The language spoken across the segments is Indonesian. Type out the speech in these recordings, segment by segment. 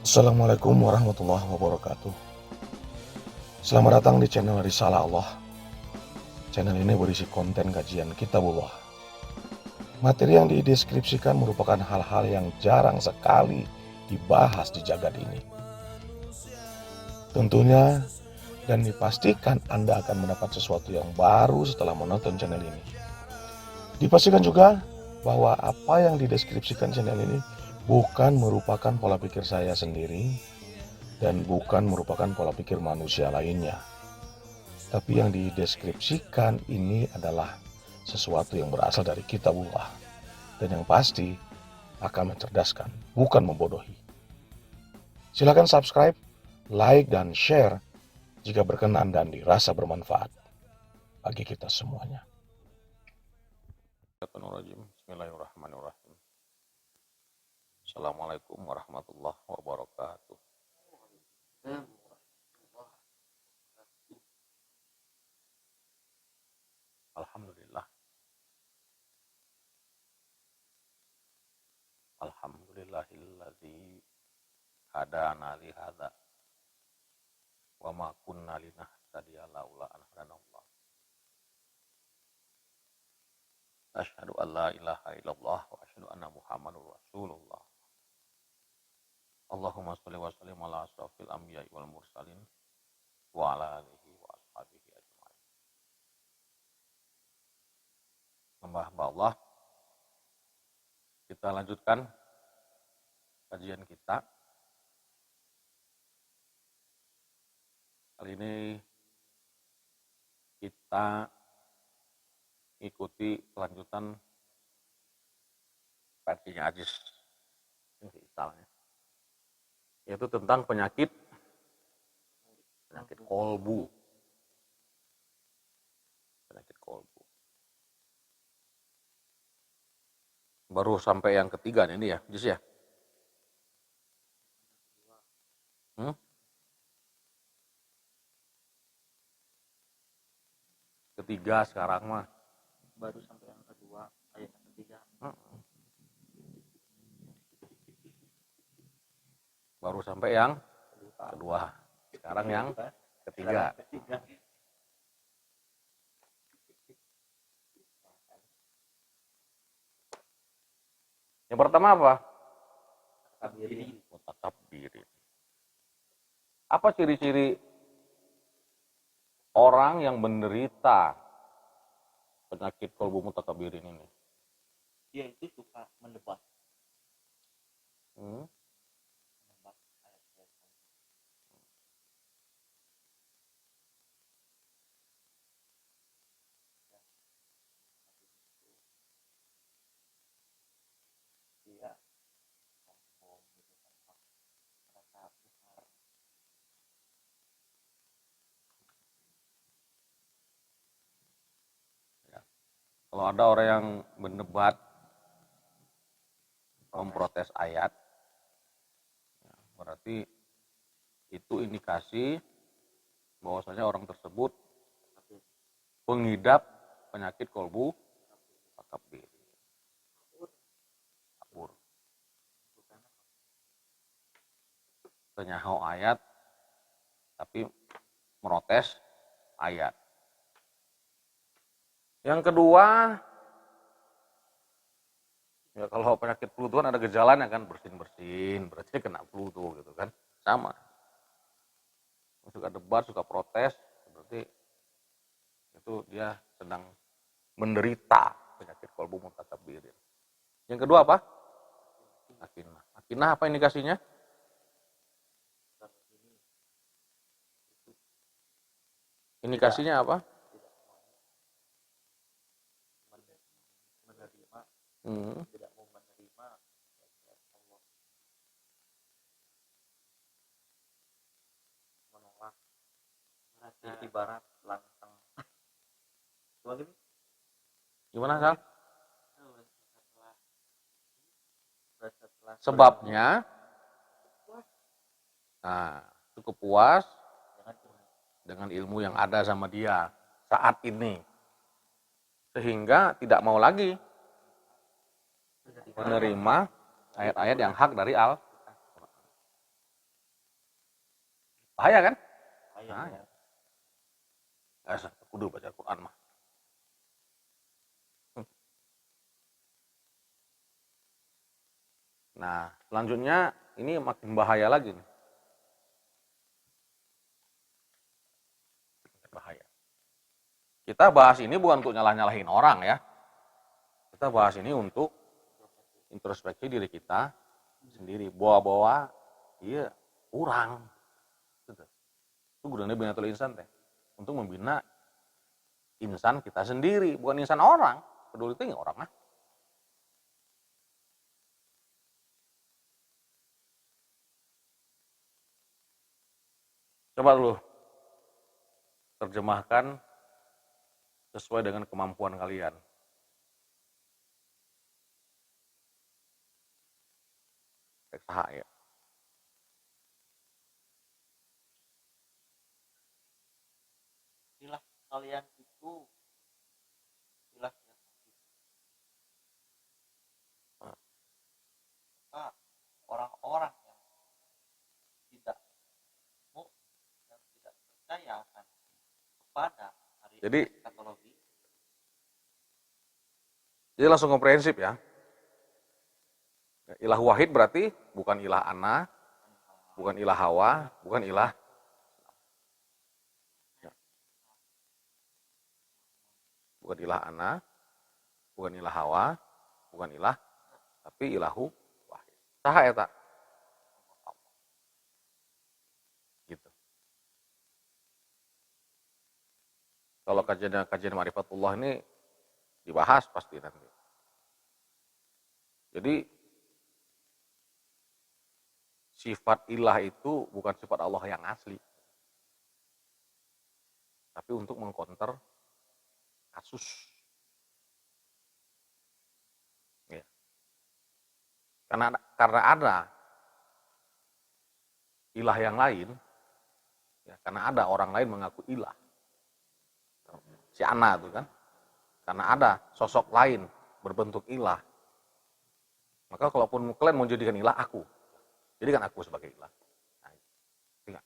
Assalamualaikum warahmatullahi wabarakatuh. Selamat datang di channel Risalah Allah. Channel ini berisi konten kajian Kitabullah. Materi yang dideskripsikan merupakan hal-hal yang jarang sekali dibahas di jagat ini. Tentunya dan dipastikan Anda akan mendapat sesuatu yang baru setelah menonton channel ini. Dipastikan juga bahwa apa yang dideskripsikan channel ini bukan merupakan pola pikir saya sendiri dan bukan merupakan pola pikir manusia lainnya. Tapi yang dideskripsikan ini adalah sesuatu yang berasal dari Kitabullah dan yang pasti akan mencerdaskan, bukan membodohi. Silakan subscribe, like, dan share jika berkenan dan dirasa bermanfaat bagi kita semuanya. Bismillahirrahmanirrahim. Assalamualaikum warahmatullahi wabarakatuh. Alhamdulillah. Alhamdulillahilladzi hadana li hadza wa ma kunna linahtadiya laula an hadanallah. Asyhadu an la ilaha illallah wa asyhadu anna Muhammadar Rasulullah. Allahumma shalli wa sallim ala asrofil anbiya'i wal mursalin wa ala alihi wa ashabihi ajma'in. Hamba-hamba Allah, kita lanjutkan kajian kita. Kali ini kita ikuti kelanjutan versinya Aziz, misalnya, yaitu tentang penyakit kolbu. Penyakit kolbu. Baru sampai yang ketiga ini ya, Jis ya. Ketiga sekarang mah. Baru sampai yang kedua, ayat yang ketiga. Baru sampai yang kedua. Sekarang yang ketiga. Yang pertama apa? Mutakabbirin. Apa ciri-ciri orang yang menderita penyakit kolbu mutakabbirin ini? Dia itu suka mendebat. Mendebat ayat-ayat. Dia Kalau ada orang yang mendebat, memprotes ayat, berarti itu indikasi bahwasanya orang tersebut pengidap penyakit kolbu mutakabbirin. Kabur. Penyaho ayat, tapi merotes ayat. Yang kedua, ya kalau penyakit flu itu kan ada gejalanya kan, bersin-bersin, berarti kena flu tuh gitu kan. Sama. Suka debat, suka protes, berarti itu dia sedang menderita penyakit kolbu mutakabbirin. Yang kedua apa? Akinah. Akinah apa indikasinya? Indikasinya apa? menerima, tidak mau menerima Allah, menolak, ibarat langsung. Gimana, Sal? Setelah Sebabnya, nah, cukup puas dengan ilmu yang ada sama dia saat ini, sehingga tidak mau lagi menerima ayat-ayat yang hak dari Al-Quran. Bahaya kan? Ayo. Bahaya. Kudu baca Quran mah. Nah, selanjutnya ini makin bahaya lagi nih. Bahaya. Kita bahas ini bukan untuk nyalah-nyalahin orang ya. Kita bahas ini untuk introspeksi diri kita sendiri. Bawa-bawa, iya, orang. Itu gunanya binatul insan teh. Untuk membina insan kita sendiri, bukan insan orang. Peduli itu orang ah. Coba dulu terjemahkan sesuai dengan kemampuan kalian. XH ya. Istilah kalian itu istilah yang maka orang-orang yang tidak mau dan tidak percaya akan kepada hari Jadi eskatologi. Jadi langsung komprehensif ya. Ilah wahid berarti bukan ilah ana, bukan ilah hawa, bukan ilah. Bukan ilah ana, bukan ilah hawa, bukan ilah, tapi ilahu wahid. Saha eta? Gitu. Kalau kajian Ma'rifatullah ini dibahas pasti nanti. Jadi sifat ilah itu bukan sifat Allah yang asli. Tapi untuk mengkonter kasus. Ya. Karena ada ilah yang lain, ya, karena ada orang lain mengaku ilah. Si Ana itu kan. Karena ada sosok lain berbentuk ilah. Maka kalaupun kalian mau jadikan ilah aku, jadikan aku sebagai ilah. Nah, ingat.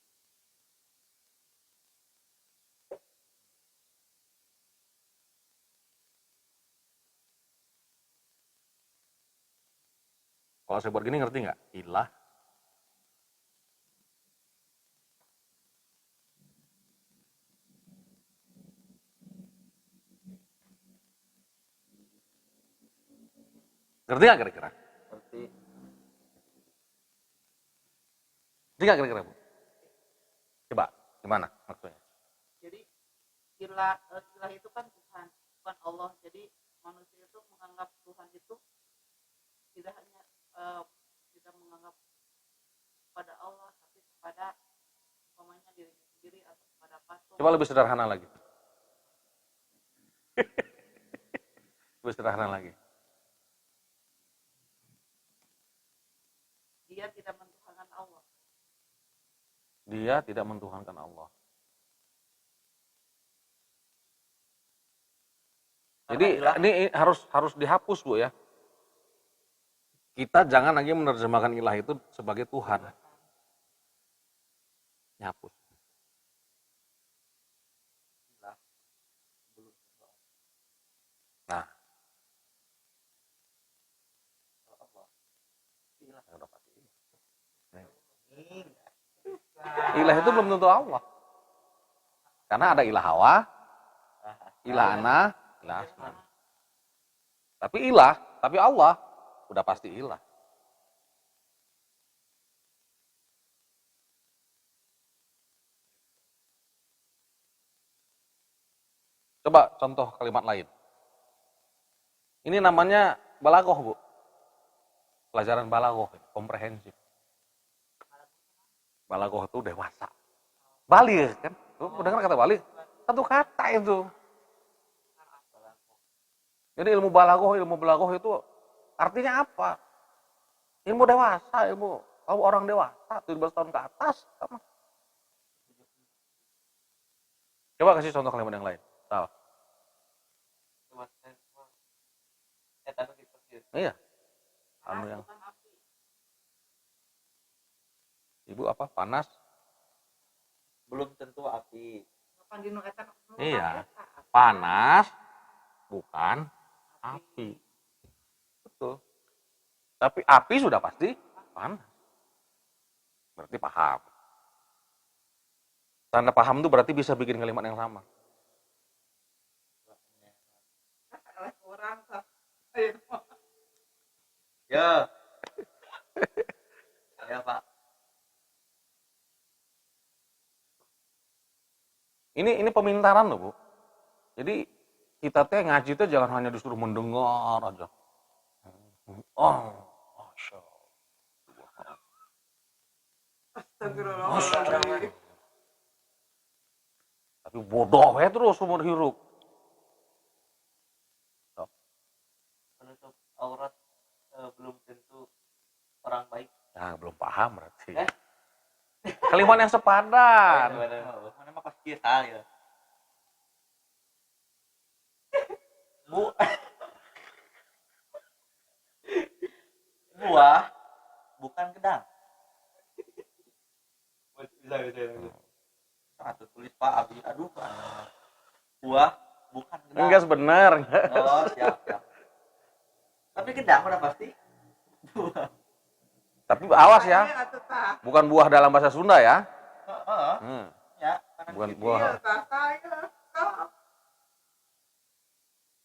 Kalau saya buat gini ngerti nggak? Ilah. Ngerti nggak kira-kira? Seperti Ngerti nggak kira-kira, Bu? Coba, gimana maksudnya? Jadi ilah itu kan Tuhan, bukan Allah. Jadi manusia itu menganggap Tuhan itu tidak hanya tidak menganggap kepada Allah, tapi kepada umpamanya dirinya sendiri atau kepada patung. Coba lebih sederhana lagi. Lebih sederhana lagi. Dia tidak mentuhankan Allah. Dia tidak mentuhankan Allah. Jadi ini harus dihapus, Bu ya. Kita jangan lagi menerjemahkan ilah itu sebagai Tuhan. Dihapus. Nah, ilah itu belum tentu Allah. Karena ada ilah hawa, ilah ana, ilah asman. Tapi Allah udah pasti ilah. Coba contoh kalimat lain. Ini namanya balaghah, Bu. Pelajaran balaghah, komprehensif. Balaghah itu dewasa. Baligh kan? Lu dengar kata baligh? Satu kata itu. Jadi ilmu balaghah itu artinya apa? Ilmu dewasa, kalau orang dewasa 17 tahun ke atas sama. Coba kasih contoh kalimat yang lain. Salah. Iya. Anu yang Ibu apa? Panas. belum tentu api. Kapan dinu eta Iya. Panas bukan api. Betul. Tapi api sudah pasti panas. Berarti paham. Tanda paham itu berarti bisa bikin kalimat yang sama. Orang Ya. Ya, Pak. Ini pemintaran loh, Bu. Jadi kita teh ngaji teh jangan hanya disuruh mendengar aja. Oh, Masya Allah. Astagfirullahaladzim. Tapi bodoh ya terus umur hirup. Menutup aurat belum tentu orang baik. Ya belum paham berarti. Eh? Kalimat yang sepadan. Mana mah pasti hal ya. Bu. Buah bukan gedang. Bisa. Satu tulis Pak Abi. Aduh. Buah bukan gedang. Enggak sebenar. Oh, siap. Tapi gedang udah pasti. Buah. Tapi awas ya. Bukan buah dalam bahasa Sunda ya. Ya, Bukan gitu. buah.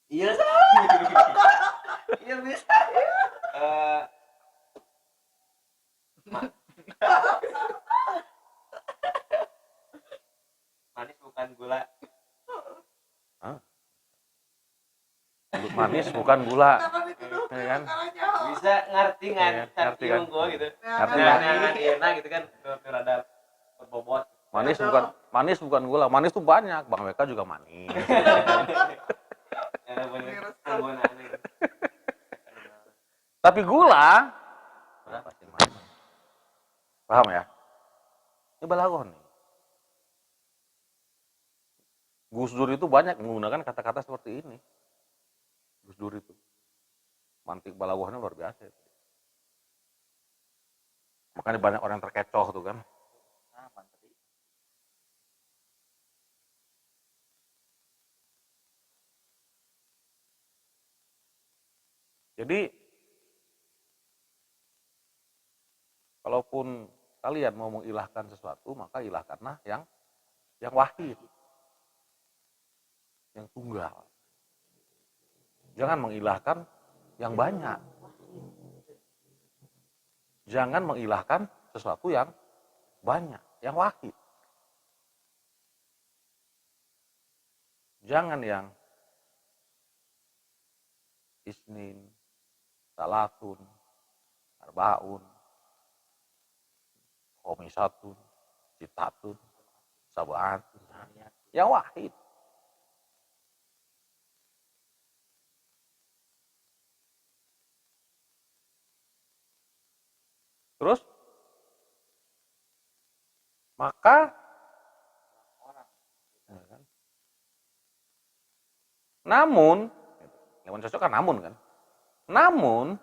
Iya, iya bisa. Manis bukan gula. Manis bukan gula. Ya kan? Bisa ngerti kan? Iya, ngerti kan? Gua gitu. Ngerti Nah, kan? enak gitu kan. Rada berbobot. Manis bukan gula. Manis tuh banyak. Bang WK juga manis. Ya, banyak penggunaan gitu. Tapi gula pasti manis. Paham ya? Ini balaghah nih. Gus Dur itu banyak menggunakan kata-kata seperti ini. Gus Dur itu. Mantik balaghahnya luar biasa. Makanya banyak orang yang terkecoh tuh kan. Mantap. Jadi kalaupun kalian mau mengilahkan sesuatu, maka ilahkanlah yang wahid. Yang tunggal. Jangan mengilahkan yang banyak. Jangan mengilahkan sesuatu yang banyak, yang wahid. Jangan yang isnin, salatun, arbaun, khomisatun, citatun, sab'atun. Yang wahid. Terus, maka namun, yang cocok kan namun kan. Namun,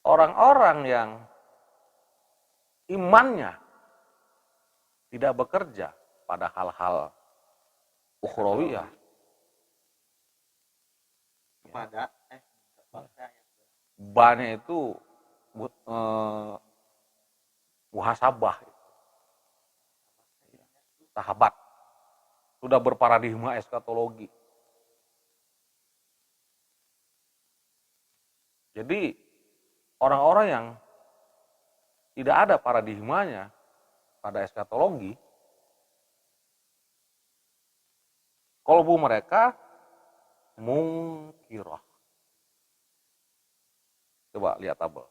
orang-orang yang imannya tidak bekerja pada hal-hal ukhrawiyah, Pada banyak itu muhasabah, sahabat, sudah berparadigma eskatologi. Jadi orang-orang yang tidak ada paradigmanya pada eskatologi, kolbu mereka mungkirah. Coba lihat tabel.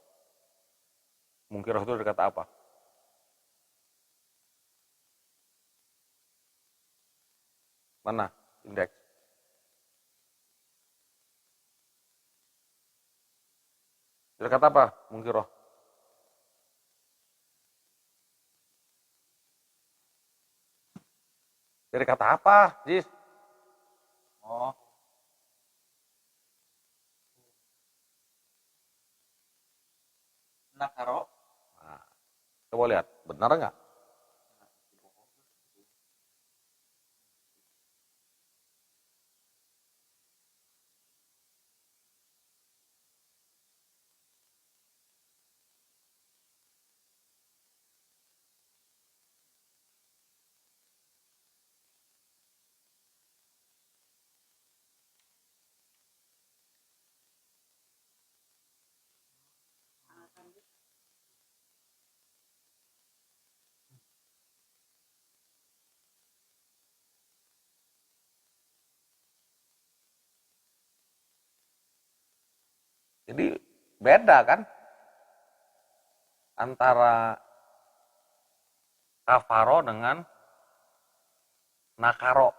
Mungkirah itu dari kata apa? Mana indeks? Dari kata apa? Mungkirah. Dari kata apa, Jis? Oh. Nakaro. Nah, coba lihat, benar nggak? Beda kan? Antara kafaro dengan nakaro.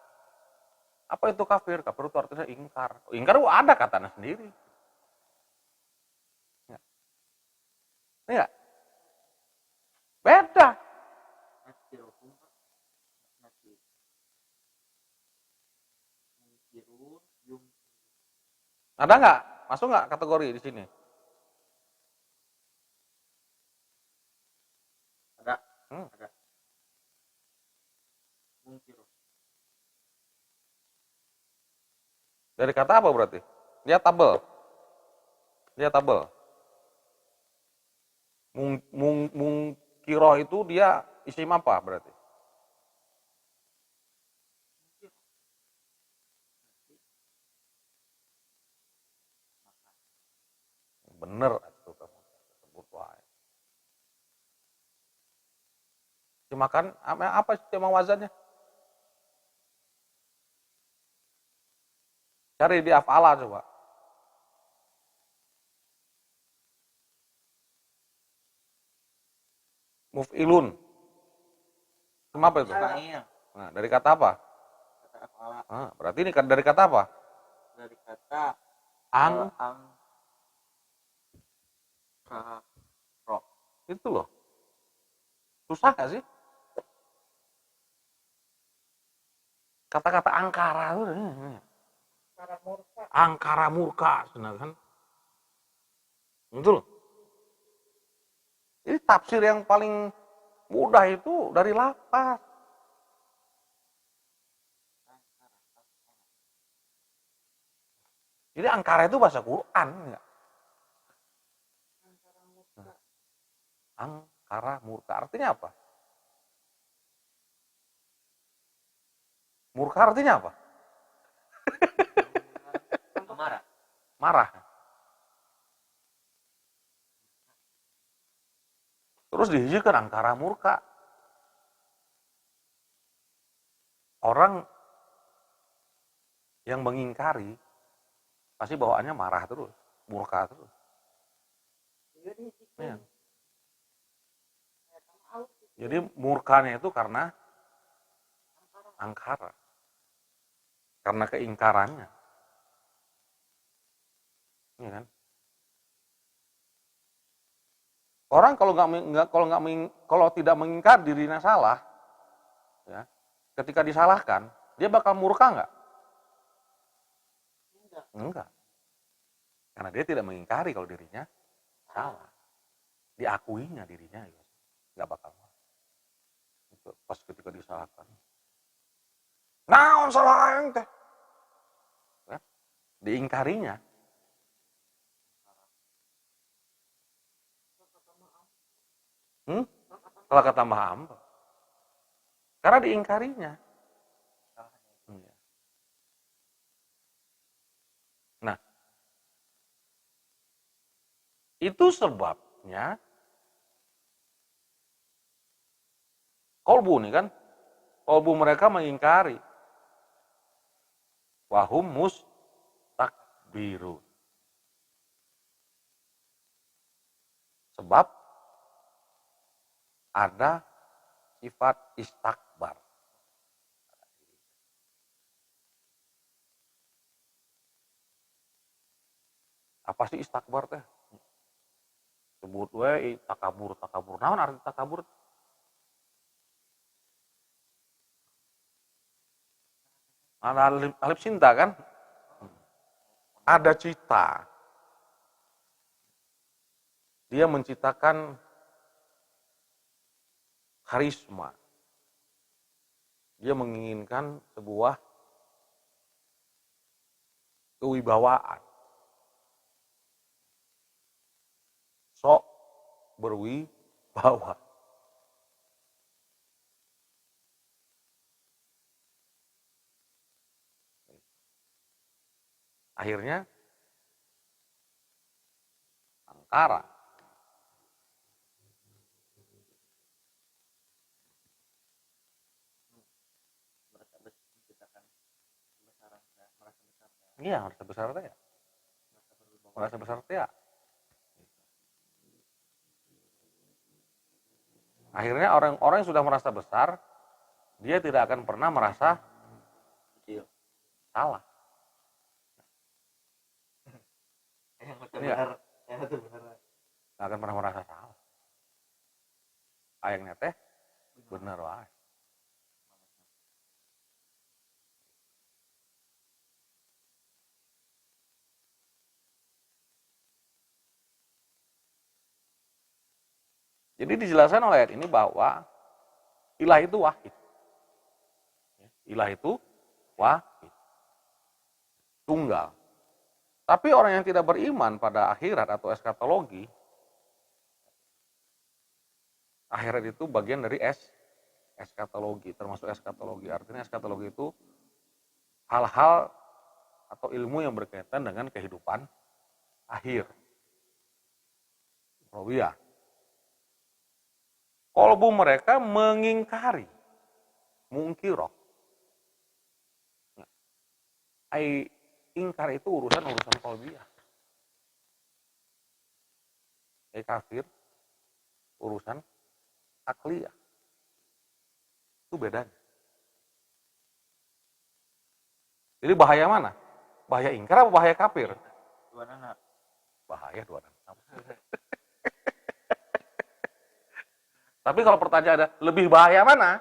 Apa itu kafir? Kafir itu artinya ingkar. Ingkar itu ada katanya sendiri. Iya. Beda. Nakirohum Pak. Mungkirun yung Ada nggak? Masuk nggak kategori di sini? ada. Hmm. Ada. Mungkirun. Dari kata apa berarti? Dia tabel. Dia tabel. Mungkiroh itu dia isim apa berarti? Bener itu kamu sebut wae. Dimakan apa tema wazannya? Cari di af'ala coba. Muf'ilun. Apa itu? Fa'il. Nah, dari kata apa? Kata afala. Berarti ini dari kata apa? Dari kata Ang. karo. Itu loh. Susah gak sih? Kata-kata angkara itu. Angkara murka. Kan? Itu loh. Ini tafsir yang paling mudah itu dari lafaz. Jadi angkara itu bahasa Quran. Ya? Angkara murka. Artinya apa? Murka artinya apa? Marah. Marah. Terus dihijaukan angkara murka. Orang yang mengingkari pasti bawaannya marah terus, murka terus. Ya. Jadi murkanya itu karena angkara. Karena keingkarannya. Ya kan? Orang kalau tidak mengingkar dirinya salah, ya, ketika disalahkan, dia bakal murka nggak? Enggak. Karena dia tidak mengingkari kalau dirinya salah. Diakuinya dirinya, ya. Nggak bakal. Itu pas ketika disalahkan. Naon salah ente? Ya, diingkarinya. Kalau kata Mbah Am. Karena diingkarinya. Nah, itu sebabnya kolbu nih kan, kolbu mereka mengingkari. Wahum mustakbirun. Sebab ada sifat istakbar. Apa sih istakbar teh? Sebut we takabur. Naon arti takabur? Ada alif cinta kan? Ada cita. Dia menciptakan karisma. Dia menginginkan sebuah kewibawaan. Sok berwibawa. Akhirnya angkara. Iya, merasa besar teh. Merasa besar teh. Akhirnya orang-orang yang sudah merasa besar, dia tidak akan pernah merasa Kecil. salah. Yang itu Iya. benar. Yang itu benar. Nggak akan pernah merasa salah. Ayangnya teh bener wae. Jadi dijelaskan oleh ayat ini bahwa ilah itu wahid. Ilah itu wahid. Tunggal. Tapi orang yang tidak beriman pada akhirat atau eskatologi, akhirat itu bagian dari eskatologi, termasuk eskatologi. Artinya eskatologi itu hal-hal atau ilmu yang berkaitan dengan kehidupan akhir. Rubiyah. Kolbu mereka mengingkari, mungkiroh. Ingkar itu urusan kolbiyah. Kafir, urusan akliyah. Itu bedanya. Jadi bahaya mana? Bahaya ingkar apa bahaya kafir? Dua nana. Bahaya dua nana. Tapi kalau pertanyaan ada, lebih bahaya mana?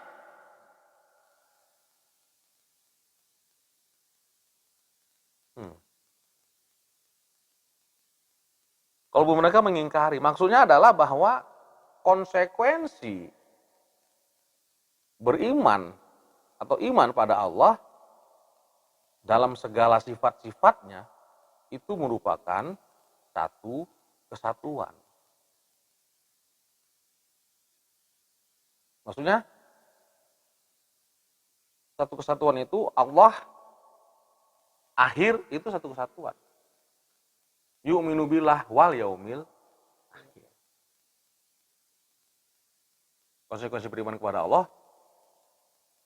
Kalau mereka mengingkari, maksudnya adalah bahwa konsekuensi beriman atau iman pada Allah dalam segala sifat-sifatnya itu merupakan satu kesatuan. Maksudnya satu kesatuan itu Allah akhir itu satu kesatuan. Yu'minu billah wal yaumil akhir. Konsekuensi beriman kepada Allah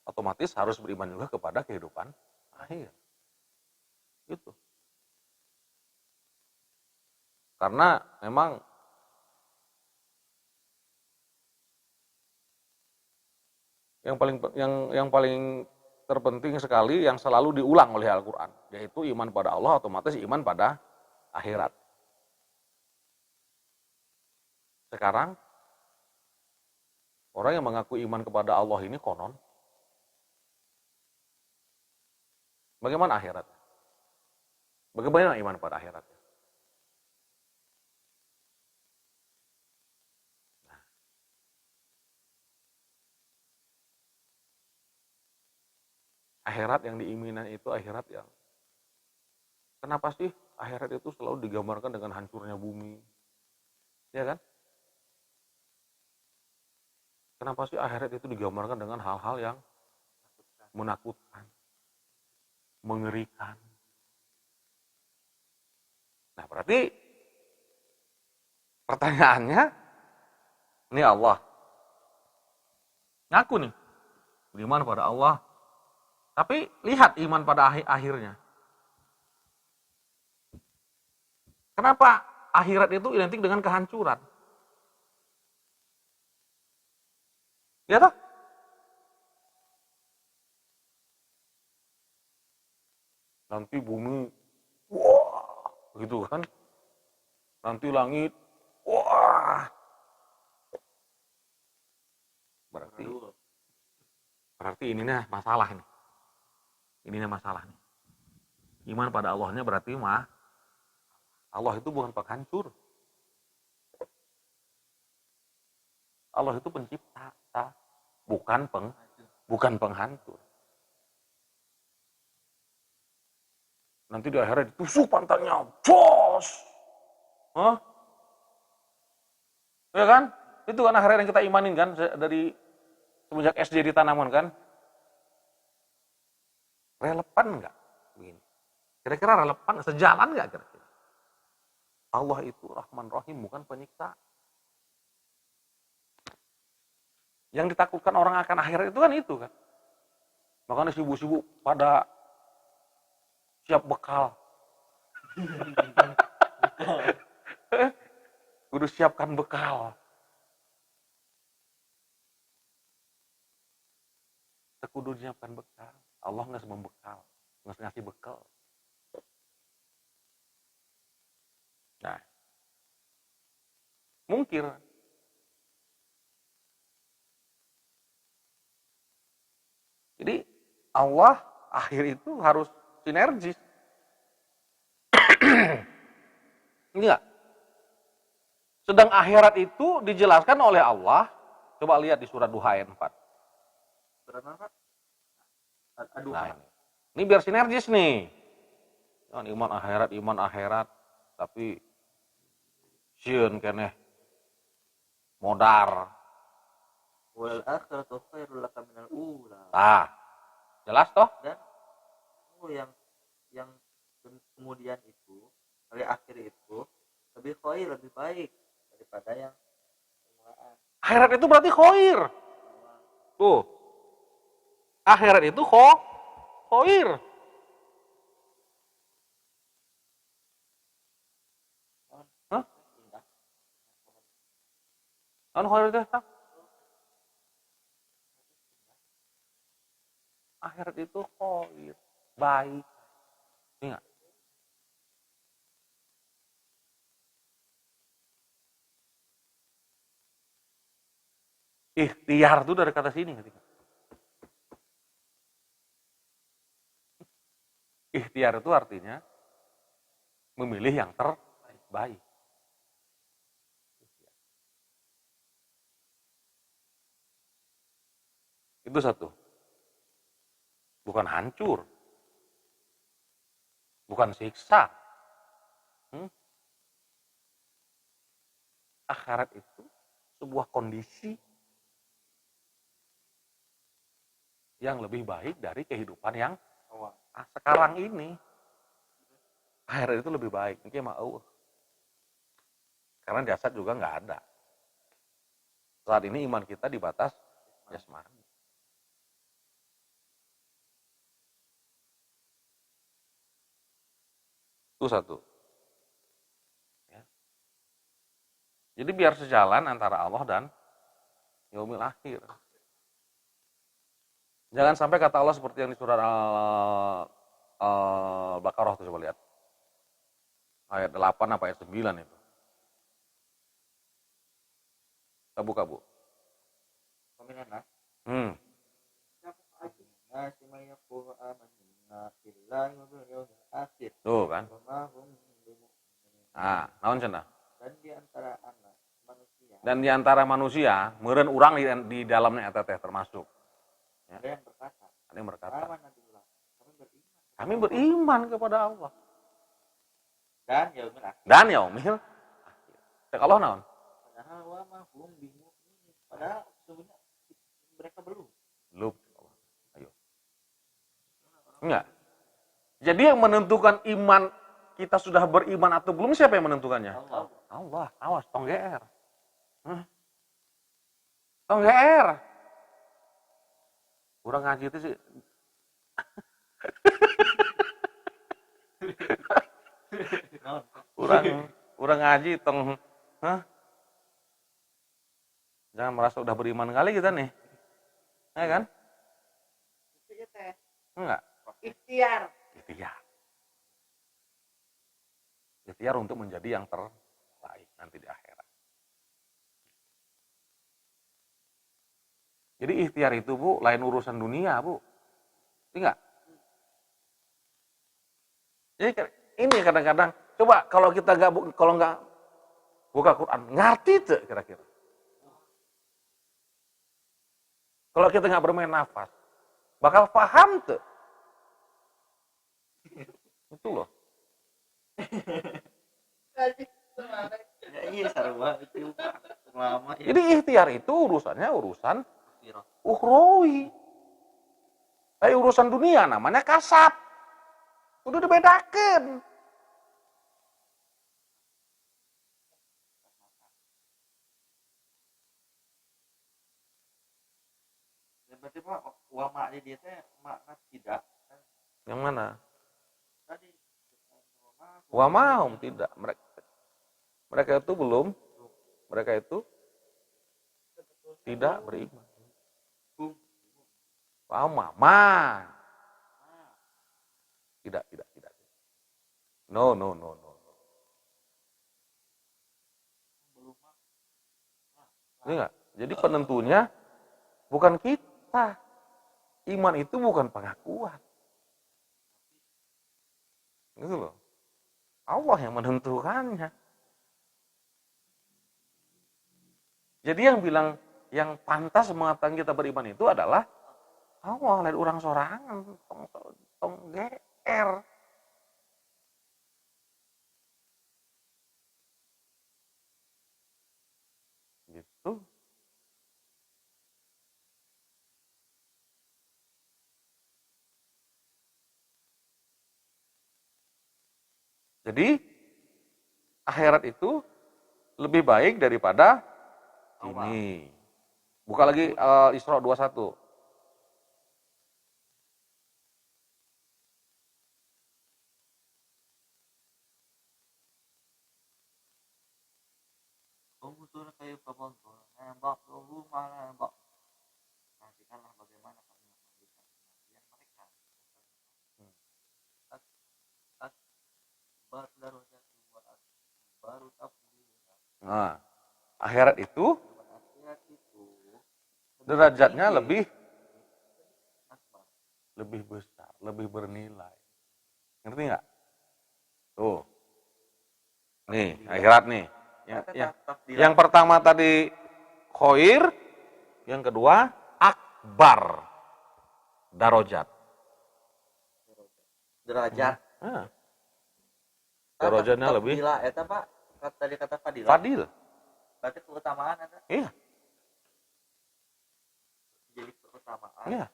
otomatis harus beriman juga kepada kehidupan akhir. Gitu. Karena memang yang paling terpenting sekali yang selalu diulang oleh Al-Qur'an, yaitu iman pada Allah otomatis iman pada akhirat. Sekarang orang yang mengaku iman kepada Allah ini konon, bagaimana akhiratnya? Bagaimana iman pada akhiratnya? Akhirat yang diinginkan itu akhirat yang kenapa sih akhirat itu selalu digambarkan dengan hancurnya bumi? Ya kan? Kenapa sih akhirat itu digambarkan dengan hal-hal yang menakutkan, mengerikan? Nah, berarti pertanyaannya, ini Allah ngaku nih, beriman pada Allah, tapi lihat iman pada akhirnya. Kenapa akhirat itu identik dengan kehancuran? Ya toh? Nanti bumi, wah, gitu kan? Nanti langit, wah. Berarti ininya masalah ini. Ininya masalah nih. Iman pada Allahnya berarti Allah itu bukan penghancur. Allah itu pencipta, bukan penghancur. Nanti di akhirat ditusuk pantatnya, jos. Hah? Ya kan? Itu kan akhirat yang kita imanin kan dari semenjak SD ditanamkan kan? Relevan enggak? Begini. Kira-kira relevan, sejalan enggak kira-kira? Allah itu Rahman Rahim, bukan penyiksa. Yang ditakutkan orang akan akhirat itu kan. Makanya sibuk-sibuk pada siap bekal. Kudu siapkan bekal. Tekudu nyiapkan bekal. Allah nggak membekal, nggak ngasih bekal. Nah, mungkin jadi Allah akhir itu harus sinergis. Enggak. Sedang akhirat itu dijelaskan oleh Allah. Coba lihat di surat Duha ayat 4. Berapa? Aduh. Nah, ini biar sinergis nih. Jangan iman akhirat, tapi sieun keneh modar. Wal akhiratu khairul laka minal ula. Nah, jelas toh? Dan yang kemudian itu, dari akhir itu lebih khair, lebih baik daripada yang permulaan. Akhirat itu berarti khair. Tuh. Akhirat itu khair. Hah? Anu khair itu tak? Akhirat itu khair, baik. Ingat. Ikhtiar itu dari kata sini. Ikhtiar itu artinya memilih yang terbaik. Itu satu. Bukan hancur. Bukan siksa. Akhirat itu sebuah kondisi yang lebih baik dari kehidupan yang sekarang ini. Akhirat itu lebih baik. Ini mau. Karena jasad juga nggak ada. Saat ini iman kita di batas jasmani. Itu satu. Ya. Jadi biar sejalan antara Allah dan yaumil akhir. Jangan sampai kata Allah seperti yang di surat Al-Baqarah tuh, coba lihat. Ayat 8 apa ayat 9 itu. Kabu. Peminat. Tuh kan. Nah, naon cenah? Dan di antara manusia, meureun urang di dalamnya eta teh termasuk. Ya. Ada yang berkata. Kami beriman kepada Allah. Dan yaumil akhir. Kalau naon? Padahal sebenarnya mereka belum. Ayo. Enggak. Jadi yang menentukan iman kita sudah beriman atau belum, siapa yang menentukannya? Allah. Awas, tong GR. Tong GR. Kurang ngaji itu sih. Kurang ngaji tong. Jangan merasa udah beriman kali kita nih. Ya kan? Enggak. Ikhtiar. Ikhtiar untuk menjadi yang terbaik nanti di akhirat. Jadi ikhtiar itu, Bu, lain urusan dunia, Bu. Enggak? Jadi ini kadang-kadang, coba kalau kita nggak buka Quran, ngerti tuh kira-kira. Kalau kita nggak bermain nafas, bakal paham tuh. Itu loh. Iya, sarua itu lama ya. Jadi ikhtiar itu urusan ukhrawi. Tapi urusan dunia namanya kasab. Udah dibedakan. Berarti Pak, wama di dia teh makna tidak. Yang mana? Tadi Wa mahum tidak. Mereka itu belum. Mereka itu tidak beriman. Mama. Tidak. No. Ini enggak. Jadi penentunya bukan kita. Iman itu bukan pengakuan. Gitu loh. Allah yang menentukannya. Jadi yang bilang, yang pantas mengatakan kita beriman itu adalah Allah, lain orang sorangan, tong GR. Gitu. Jadi akhirat itu lebih baik daripada ini. Buka lagi Isra 21. Unzur kaifa bantur nembak dulu malah nembak. Nantikanlah bagaimana kami menghabiskan kematian mereka. Akbar darajat baru tafsirnya. Nah, akhirat itu Akhirat itu derajatnya tinggi. Akbar. lebih besar, lebih bernilai. Ngerti nggak? Tuh. Nih, akhirat nih. Yang pertama tadi khair, yang kedua akbar. Darajat. Derajat. Darajatnya lebih Fadilah eta Pak. Tadi kata fadilah. fadil. Berarti keutamaan eta. Iya. Jadi keutamaan. Iya.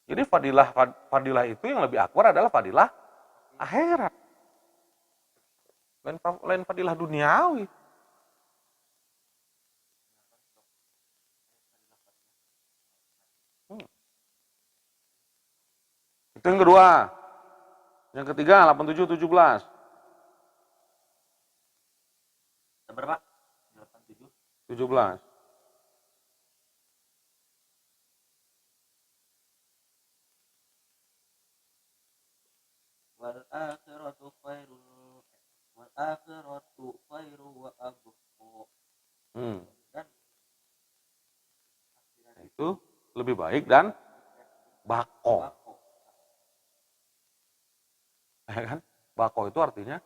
Jadi fadilah itu yang lebih akbar adalah fadilah akhirat. Lain fadilah duniawi. Itu yang kedua. Yang ketiga 87 17. Berapa? 87. 17. Wal akhiratu khairu wa abqa. Dan Itu lebih baik dan bako. Ya kan? Bako itu artinya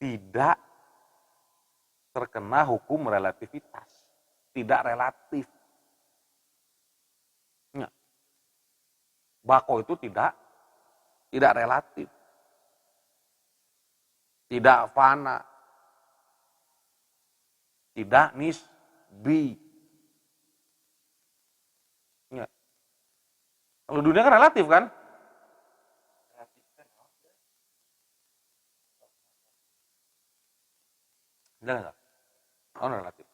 tidak terkena hukum relativitas. Tidak relatif. Ya. Bako itu tidak relatif. Tidak fana. Tidak nisbi. Ya. Kalau dunia kan relatif kan? Enggak. Oh, relatif.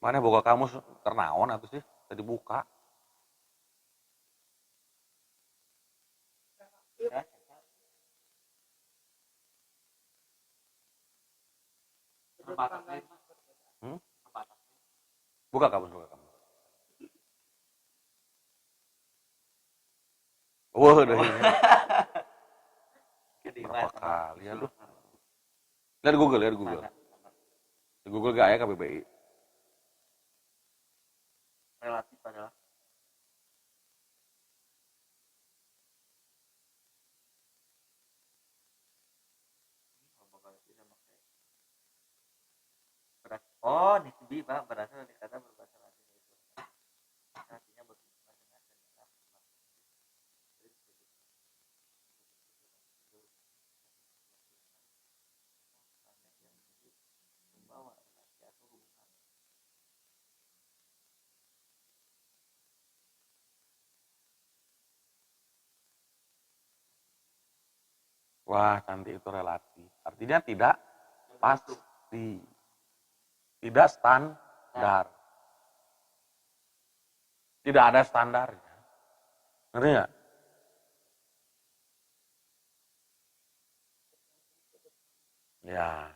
Mana boga kamus ternaon atau sih? Tadi buka. Buka kamus. Wah, udah ini. Berapa kali ya lu? Lihat Google. Di Google gak ya KBBI. relatif adalah oh nisbi Pak berasal dari kata berbahasa Latin itu artinya berhubungan dengan membawa relasi atau hubungan. Wah, cantik itu relatif. Artinya tidak pasti. Tidak standar. Tidak ada standarnya. Ngerti nggak? Ya.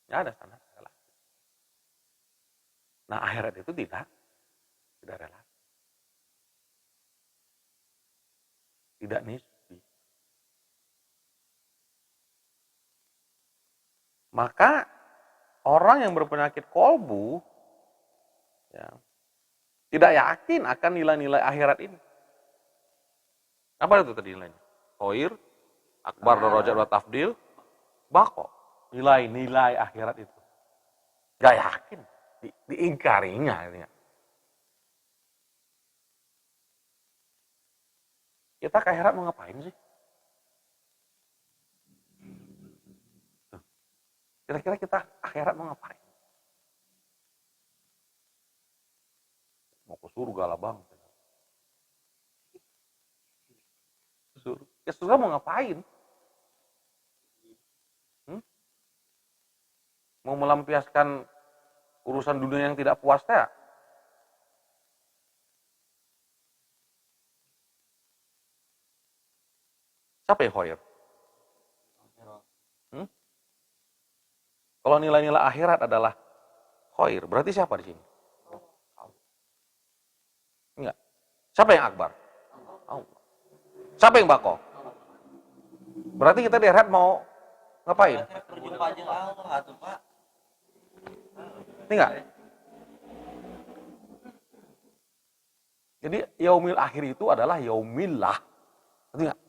Ya ada standar relatif. Nah, akhirat itu tidak relatif, tidak nisbi. Maka orang yang berpenyakit kolbu ya, tidak yakin akan nilai-nilai akhirat ini. Apa itu tadi nilainya? Khair, akbar, darajat wa tafdil, bako. Nilai-nilai akhirat itu. Gak yakin, diingkarinya. Kita ke akhirat mau ngapain sih? Kira-kira kita akhirat mau ngapain? Mau ke surga lah bang. Ya surga mau ngapain? Mau melampiaskan urusan dunia yang tidak puas ya? Siapa yang khair? Kalau nilai-nilai akhirat adalah khair, berarti siapa di sini? Enggak. Siapa yang akbar? Allah. Siapa yang bako? Berarti kita di akhirat mau ngapain? Berjumpa aja Allah tuh Pak. Ini enggak? Jadi yaumil akhir itu adalah yaumillah. Ngerti enggak?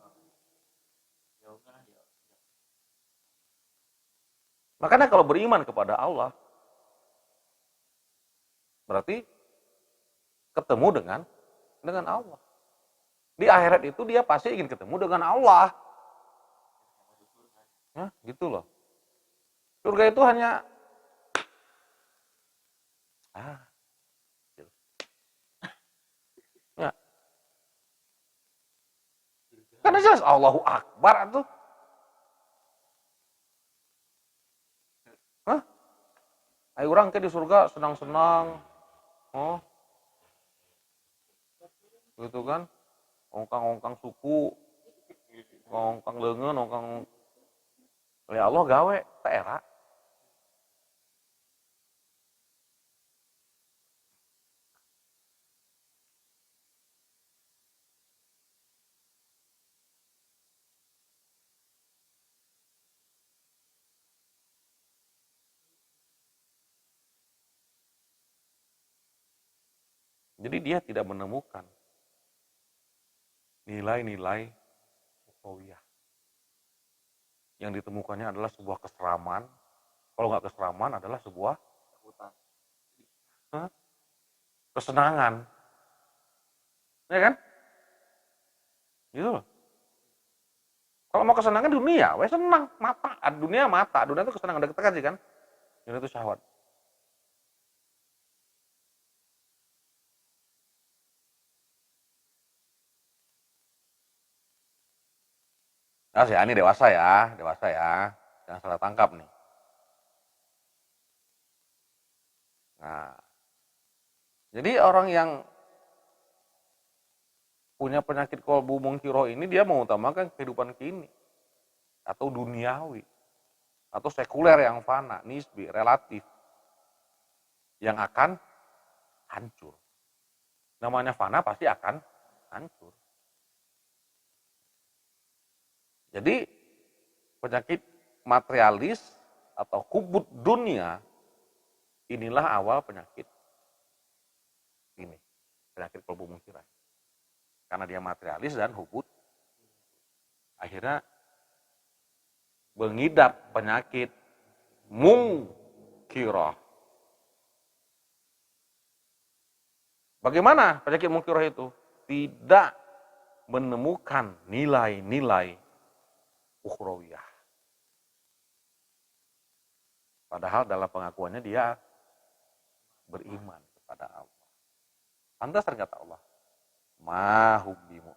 Makanya kalau beriman kepada Allah, berarti ketemu dengan Allah. Di akhirat itu dia pasti ingin ketemu dengan Allah. Ya, gitu loh. Surga itu hanya gitu. Ya. Karena jelas Allahu Akbar itu. Ayo orang ke di surga senang-senang. Oh. Gitu kan? Ongkang-ongkang suku. Ongkang leungeun, ongkang ya Allah gawe teh era. Jadi dia tidak menemukan nilai-nilai ukhrawiyah. Yang ditemukannya adalah sebuah keseraman. Kalau nggak keseraman adalah sebuah kesenangan. Ya kan? Gitu loh. Kalau mau kesenangan dunia, wes senang, mata. Dunia itu kesenangan, udah kita kasih kan? Dunia itu syahwat. Nah, ini dewasa ya. Jangan salah tangkap nih. Nah, jadi orang yang punya penyakit kolbu mungkiro ini dia mengutamakan kehidupan kini atau duniawi atau sekuler yang fana, nisbi, relatif yang akan hancur. Namanya fana pasti akan hancur. Jadi penyakit materialis atau hubud dunia inilah awal penyakit ini, penyakit kolbu mungkirah. Karena dia materialis dan hubud, akhirnya mengidap penyakit mungkirah. Bagaimana penyakit mungkirah itu? Tidak menemukan nilai-nilai ukhrawiyah. Padahal dalam pengakuannya dia beriman kepada Allah. Pantas kata Allah, mahum bimu